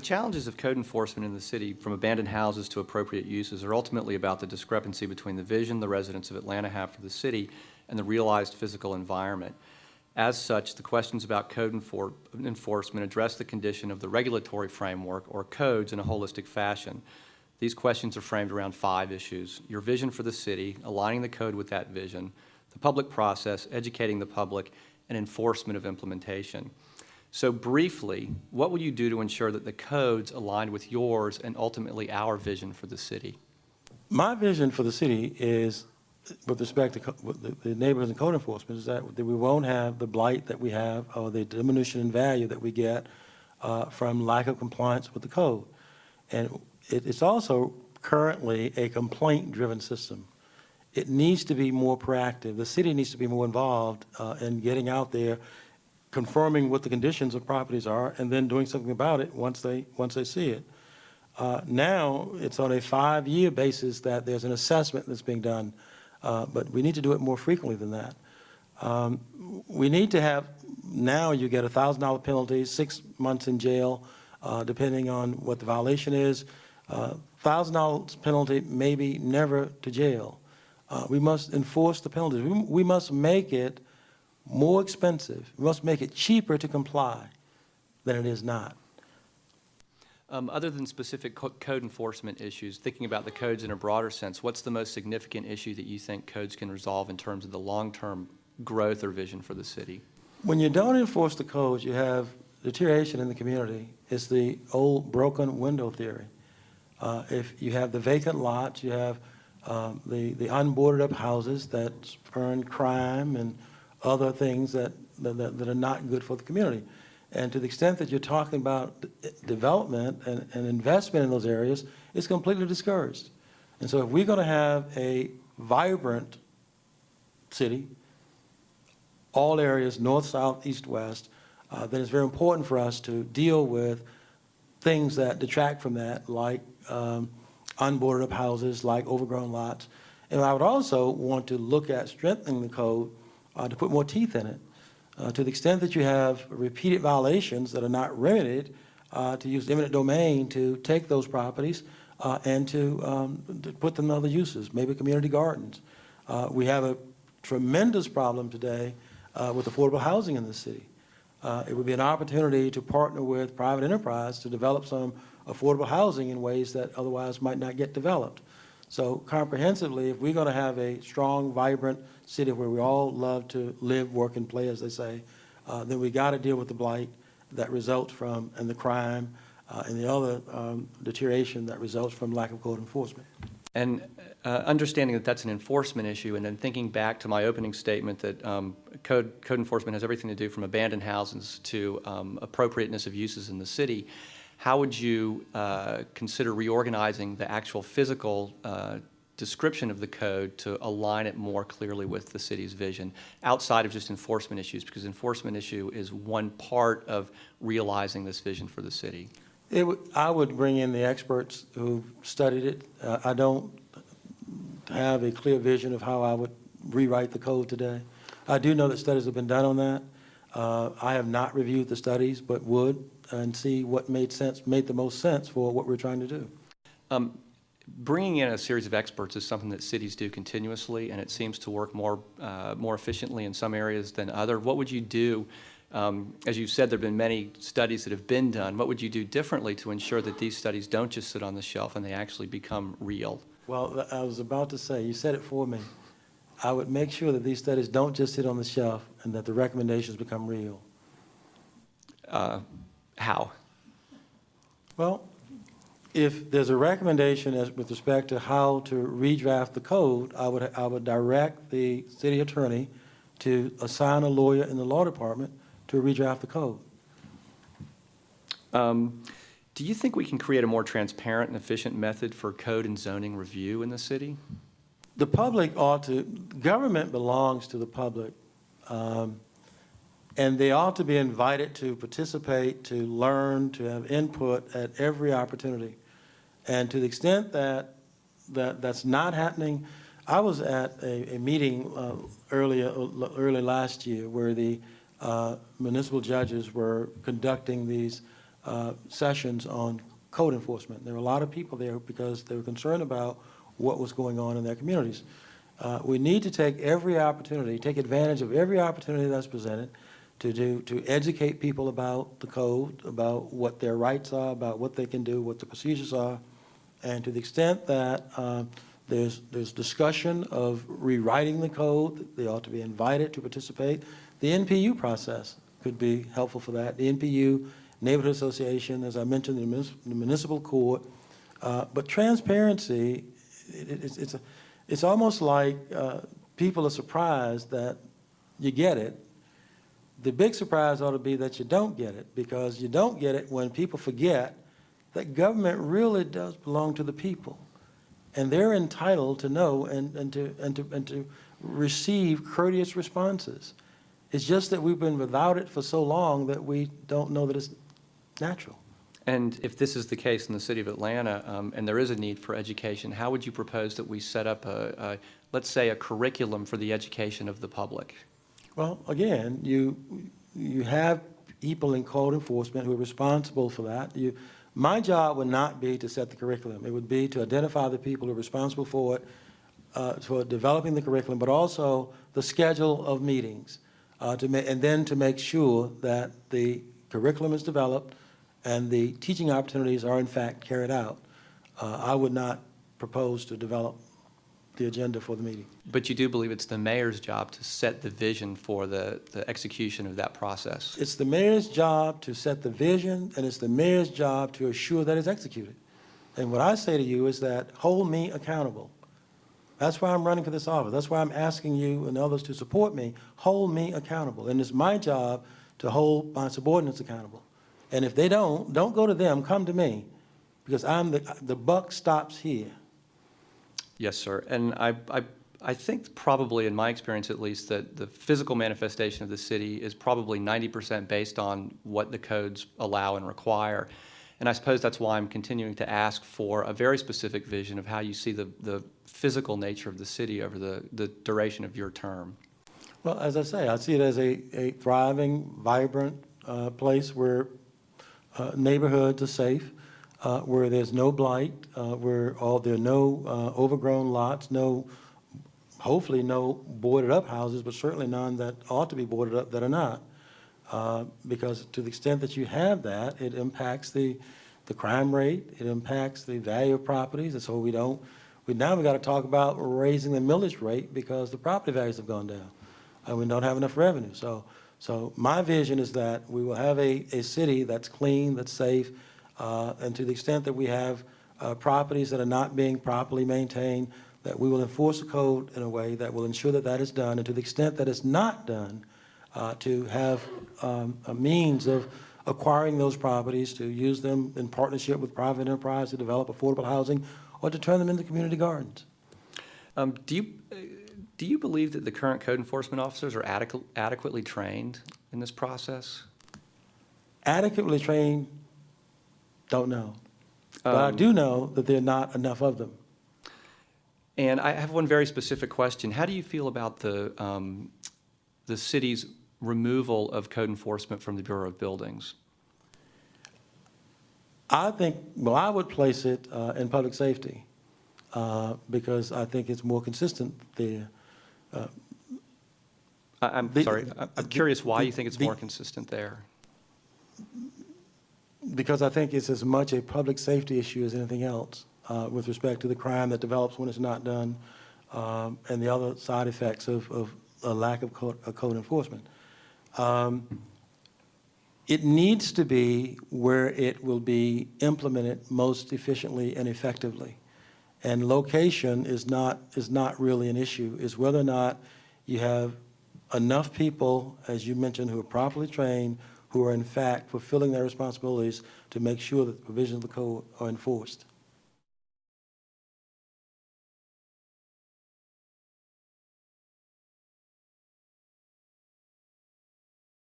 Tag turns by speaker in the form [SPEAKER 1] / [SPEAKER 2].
[SPEAKER 1] challenges of code enforcement in the city, from abandoned houses to appropriate uses, are ultimately about the discrepancy between the vision the residents of Atlanta have for the city and the realized physical environment. As such, the questions about code enforcement address the condition of the regulatory framework or codes in a holistic fashion. These questions are framed around 5 issues: your vision for the city, aligning the code with that vision, the public process, educating the public, and enforcement of implementation. So briefly, what will you do to ensure that the codes align with yours and ultimately our vision for the city?
[SPEAKER 2] My vision for the city is, with respect to the neighborhoods and code enforcement, is that we won't have the blight that we have or the diminution in value that we get from lack of compliance with the code. And it's also currently a complaint-driven system. It needs to be more proactive. The city needs to be more involved in getting out there, confirming what the conditions of properties are, and then doing something about it once they see it. Now it's on a 5-year basis that there's an assessment that's being done, but we need to do it more frequently than that. We need to have, now you get a $1,000 penalty, 6 months in jail, depending on what the violation is. $1,000 penalty, maybe never to jail. We must enforce the penalties. We must make it more expensive. We must make it cheaper to comply than it is not.
[SPEAKER 1] Other than specific code enforcement issues, thinking about the codes in a broader sense, what's the most significant issue that you think codes can resolve in terms of the long-term growth or vision for the city?
[SPEAKER 2] When you don't enforce the codes, you have deterioration in the community. It's the old broken window theory. If you have the vacant lots, you have the unboarded up houses that spurn crime and other things that are not good for the community. And to the extent that you're talking about development and investment in those areas, it's completely discouraged. And so if we're going to have a vibrant city, all areas, north, south, east, west, then it's very important for us to deal with things that detract from that, like unboarded up houses, like overgrown lots. And I would also want to look at strengthening the code to put more teeth in it. To the extent that you have repeated violations that are not remedied, to use eminent domain to take those properties and to put them in other uses, maybe community gardens. We have a tremendous problem today with affordable housing in the city. It would be an opportunity to partner with private enterprise to develop some affordable housing in ways that otherwise might not get developed. So comprehensively, if we're going to have a strong, vibrant city where we all love to live, work, and play, as they say, then we got to deal with the blight that results from, and the crime, and the other deterioration that results from lack of code enforcement.
[SPEAKER 1] And understanding that that's an enforcement issue, and then thinking back to my opening statement that code enforcement has everything to do from abandoned houses to appropriateness of uses in the city, how would you consider reorganizing the actual physical description of the code to align it more clearly with the city's vision outside of just enforcement issues? Because enforcement issue is one part of realizing this vision for the city.
[SPEAKER 2] I would bring in the experts who studied it. I don't have a clear vision of how I would rewrite the code today. I do know that studies have been done on that. I have not reviewed the studies, but would, and see what made the most sense for what we're trying to do.
[SPEAKER 1] Bringing in a series of experts is something that cities do continuously, and it seems to work more efficiently in some areas than other. What would you do? As you said, there have been many studies that have been done. What would you do differently to ensure that these studies don't just sit on the shelf and they actually become real? Well,
[SPEAKER 2] I was about to say, you said it for me. I would make sure that these studies don't just sit on the shelf and that the recommendations become real.
[SPEAKER 1] How?
[SPEAKER 2] Well, if there's a recommendation with respect to how to redraft the code, I would direct the city attorney to assign a lawyer in the law department to redraft the code.
[SPEAKER 1] Do you think we can create a more transparent and efficient method for code and zoning review in the city?
[SPEAKER 2] The public ought to, government belongs to the public, and they ought to be invited to participate, to learn, to have input at every opportunity. And to the extent that that's not happening, I was at a meeting early last year where the municipal judges were conducting these sessions on code enforcement. There were a lot of people there because they were concerned about what was going on in their communities. We need to take every opportunity, take advantage of every opportunity that's presented to educate people about the code, about what their rights are, about what they can do, what the procedures are. And to the extent that there's discussion of rewriting the code, they ought to be invited to participate. The NPU process could be helpful for that. The NPU, Neighborhood Association, as I mentioned, the municipal court. But transparency, it's almost like people are surprised that you get it. The big surprise ought to be that you don't get it, because you don't get it when people forget that government really does belong to the people. And they're entitled to know and to receive courteous responses. It's just that we've been without it for so long that we don't know that it's natural.
[SPEAKER 1] And if this is the case in the city of Atlanta, and there is a need for education, how would you propose that we set up let's say, a curriculum for the education of the public?
[SPEAKER 2] Well, again, you have people in code enforcement who are responsible for that. My job would not be to set the curriculum. It would be to identify the people who are responsible for it, for developing the curriculum, but also the schedule of meetings, and then to make sure that the curriculum is developed and the teaching opportunities are in fact carried out. I would not propose to develop the agenda for the meeting.
[SPEAKER 1] But you do believe it's the mayor's job to set the vision for the execution of that process?
[SPEAKER 2] It's the mayor's job to set the vision, and it's the mayor's job to assure that it's executed. And what I say to you is that hold me accountable. That's why I'm running for this office. That's why I'm asking you and others to support me. Hold me accountable. And it's my job to hold my subordinates accountable. And if they don't go to them, come to me, because the buck stops here.
[SPEAKER 1] Yes, sir. And I think probably, in my experience at least, that the physical manifestation of the city is probably 90% based on what the codes allow and require. And I suppose that's why I'm continuing to ask for a very specific vision of how you see the physical nature of the city over the duration of your term.
[SPEAKER 2] Well, as I say, I see it as a thriving, vibrant place where neighborhoods are safe, where there's no blight, where there are no overgrown lots, hopefully no boarded up houses, but certainly none that ought to be boarded up that are not. Because to the extent that you have that, it impacts the crime rate, it impacts the value of properties, and so now we got to talk about raising the millage rate because the property values have gone down, and we don't have enough revenue. So my vision is that we will have a city that's clean, that's safe, and to the extent that we have properties that are not being properly maintained, that we will enforce the code in a way that will ensure that that is done, and to the extent that it's not done, to have a means of acquiring those properties, to use them in partnership with private enterprise to develop affordable housing, or to turn them into community gardens.
[SPEAKER 1] Do you believe that the current code enforcement officers are adequately trained in this process?
[SPEAKER 2] Adequately trained, don't know. But I do know that there are not enough of them.
[SPEAKER 1] And I have one very specific question. How do you feel about the city's removal of code enforcement from the Bureau of Buildings?
[SPEAKER 2] I think, well, I would place it in public safety because I think it's more consistent there.
[SPEAKER 1] I'm curious why you think it's more consistent there.
[SPEAKER 2] Because I think it's as much a public safety issue as anything else with respect to the crime that develops when it's not done and the other side effects of a lack of code enforcement. It needs to be where it will be implemented most efficiently and effectively. And location is not really an issue. It's whether or not you have enough people, as you mentioned, who are properly trained, who are in fact fulfilling their responsibilities to make sure that the provisions of the code are enforced.